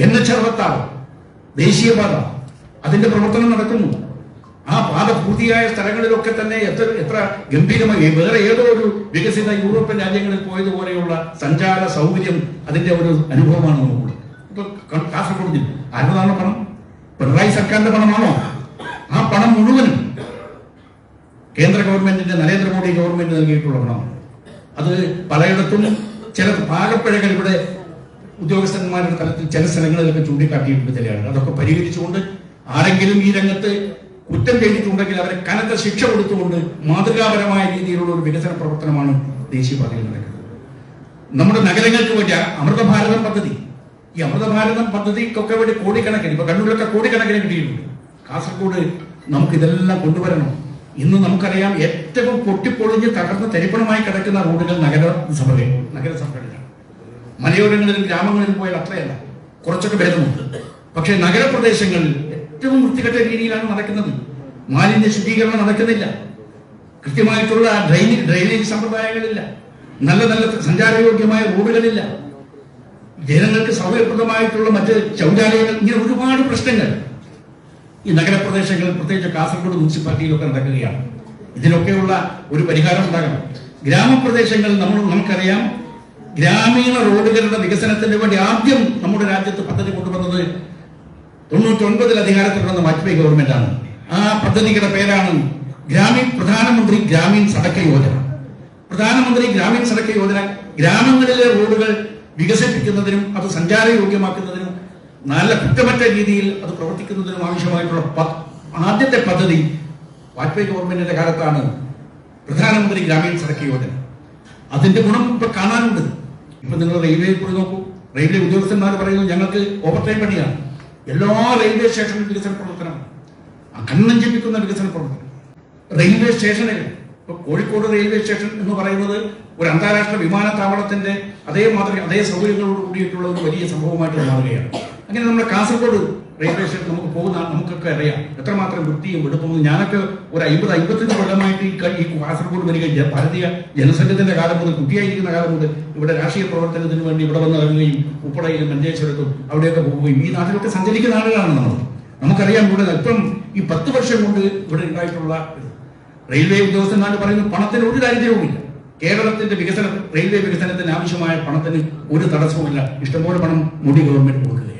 NH-66 ദേശീയപാത അതിന്റെ പ്രവർത്തനം നടക്കുന്നു. ആ പാത പൂർത്തിയായ സ്ഥലങ്ങളിലൊക്കെ തന്നെ എത്ര ഗംഭീരമായി വേറെ ഏതോ ഒരു വികസിത യൂറോപ്യൻ രാജ്യങ്ങളിൽ പോയതുപോലെയുള്ള സഞ്ചാര സൗകര്യം അതിന്റെ ഒരു അനുഭവമാണ് നമുക്കുള്ളത്. ഇപ്പൊ കാസർഗോഡ് ജില്ല ആരുടേതാണ് പണം? പിണറായി സർക്കാരിന്റെ പണമാണോ? ആ പണം മുഴുവനും കേന്ദ്ര ഗവൺമെന്റിന്റെ നരേന്ദ്രമോദി ഗവൺമെന്റ് നൽകിയിട്ടുള്ള പണമാണ്. അത് പലയിടത്തും ചില പാകപ്പിഴകൾ ഇവിടെ ഉദ്യോഗസ്ഥന്മാരുടെ തലത്തിൽ ചില സ്ഥലങ്ങളിലൊക്കെ ചൂണ്ടിക്കാട്ടിയിട്ടുണ്ട് ചില ആളുകൾ. അതൊക്കെ പരിഹരിച്ചുകൊണ്ട് ആരെങ്കിലും ഈ രംഗത്ത് കുറ്റം ചെയ്തിട്ടുണ്ടെങ്കിൽ അവരെ കനത്ത ശിക്ഷ കൊടുത്തുകൊണ്ട് മാതൃകാപരമായ രീതിയിലുള്ള ഒരു വികസന പ്രവർത്തനമാണ് ദേശീയപാതയിൽ നടക്കുന്നത്. നമ്മുടെ നഗരങ്ങൾക്ക് വേണ്ടി അമൃതഭാരതം പദ്ധതി, ഈ അമൃതഭാരതം പദ്ധതിക്കൊക്കെ വേണ്ടി കോടിക്കണക്കിന്, ഇപ്പൊ കണ്ണൂരിലൊക്കെ കോടിക്കണക്കിന് കിട്ടിയിട്ടുണ്ട്. കാസർഗോഡ് നമുക്കിതെല്ലാം കൊണ്ടുവരണം. ഇന്ന് നമുക്കറിയാം ഏറ്റവും പൊട്ടിപ്പൊളിഞ്ഞ് തകർന്ന് തരിപ്പണമായി കിടക്കുന്ന റോഡുകൾ നഗരസഭകളിലാണ്. മലയോരങ്ങളിലും ഗ്രാമങ്ങളിലും പോയാൽ അത്രയല്ല, കുറച്ചൊക്കെ ഭേദമുണ്ട്. പക്ഷേ നഗരപ്രദേശങ്ങളിൽ ഏറ്റവും വൃത്തികെട്ട രീതിയിലാണ് നടക്കുന്നത്. മാലിന്യ ശുദ്ധീകരണം നടക്കുന്നില്ല, കൃത്യമായിട്ടുള്ള ഡ്രെയിനേജ് സമ്പ്രദായങ്ങളില്ല, നല്ല സഞ്ചാരയോഗ്യമായ റോഡുകളില്ല, ജനങ്ങൾക്ക് സൗകര്യപ്രദമായിട്ടുള്ള മറ്റ് ശൗചാലയങ്ങൾ, ഇങ്ങനെ ഒരുപാട് പ്രശ്നങ്ങൾ ഈ നഗരപ്രദേശങ്ങളിൽ പ്രത്യേകിച്ച് കാസർഗോഡ് മുനിസിപ്പാലിറ്റിയിലൊക്കെ നടക്കുകയാണ്. ഇതിനൊക്കെയുള്ള ഒരു പരിഹാരം ഉണ്ടാകണം. ഗ്രാമപ്രദേശങ്ങളിൽ നമുക്കറിയാം, ഗ്രാമീണ റോഡുകളുടെ വികസനത്തിന് വേണ്ടി ആദ്യം നമ്മുടെ രാജ്യത്ത് പദ്ധതി കൊണ്ടുവന്നത് 99 അധികാരത്തിൽ വന്ന വാജ്പേയി ഗവൺമെന്റാണ്. ആ പദ്ധതിയുടെ പേരാണ് പ്രധാനമന്ത്രി ഗ്രാമീൺ സഡക് യോജന. പ്രധാനമന്ത്രി ഗ്രാമീൺ സഡക് യോജന ഗ്രാമങ്ങളിലെ റോഡുകൾ വികസിപ്പിക്കുന്നതിനും അത് സഞ്ചാരയോഗ്യമാക്കുന്നതിനും നല്ല കുറ്റമറ്റ രീതിയിൽ അത് പ്രവർത്തിക്കുന്നതിനും ആവശ്യമായിട്ടുള്ള ആദ്യത്തെ പദ്ധതി വാജ്പേയി ഗവൺമെന്റിന്റെ കാലത്താണ് പ്രധാനമന്ത്രി ഗ്രാമീൺ സഡക് യോജന. അതിന്റെ ഗുണം ഇപ്പൊ കാണാനുണ്ട്. ഇപ്പൊ നിങ്ങൾ റെയിൽവേയിൽ പോയി നോക്കൂ, റെയിൽവേ ഉദ്യോഗസ്ഥന്മാർ പറയുന്നു ഞങ്ങൾക്ക് ഓവർ ടൈം പണിയാണ്. എല്ലാ റെയിൽവേ സ്റ്റേഷനിലും വികസന പ്രവർത്തനം, കണ്ണഞ്ചിപ്പിക്കുന്ന വികസന പ്രവർത്തനം. റെയിൽവേ സ്റ്റേഷനുകൾ, ഇപ്പൊ കോഴിക്കോട് റെയിൽവേ സ്റ്റേഷൻ എന്ന് പറയുന്നത് ഒരു അന്താരാഷ്ട്ര വിമാനത്താവളത്തിന്റെ അതേ സൗകര്യങ്ങളോട് കൂടിയിട്ടുള്ള ഒരു വലിയ സംഭവമായിട്ട് മാറുകയാണ്. അങ്ങനെ നമ്മുടെ കാസർഗോഡ് റെയിൽവേ സ്റ്റേഷൻ നമുക്കൊക്കെ അറിയാം എത്രമാത്രം വൃത്തിയും വെടുപ്പും. ഞാനൊക്കെ ഒരു 50-55 കൊല്ലമായിട്ട് ഈ കാസർഗോഡ് വരിക ഭാരതീയ ജനസംഘത്തിന്റെ കാലം മുതൽ, കുട്ടിയായിരിക്കുന്ന കാലം മുതൽ ഇവിടെ രാഷ്ട്രീയ പ്രവർത്തനത്തിന് വേണ്ടി ഇവിടെ വന്ന് ഇറങ്ങുകയും ഉപ്പടയിലും മഞ്ചേശ്വരത്തും അവിടെയൊക്കെ പോവുകയും ഈ നാട്ടിലൊക്കെ സഞ്ചരിക്കുന്ന ആളുകളാണ് നമ്മൾ. നമുക്കറിയാം ഇവിടെ ഇപ്പം ഈ 10 വർഷം കൊണ്ട് ഇവിടെ ഉണ്ടായിട്ടുള്ള റെയിൽവേ ഉദ്യോഗസ്ഥന്മാർ പറയുന്നു പണത്തിന് ഒരു ദാരിദ്ര്യവുമില്ല. കേരളത്തിന്റെ റെയിൽവേ വികസനത്തിന് ആവശ്യമായ പണത്തിന് ഒരു തടസ്സവുമില്ല. ഇഷ്ടംപോലെ പണം മോദി ഗവൺമെന്റ് കൊടുക്കുകയാണ്.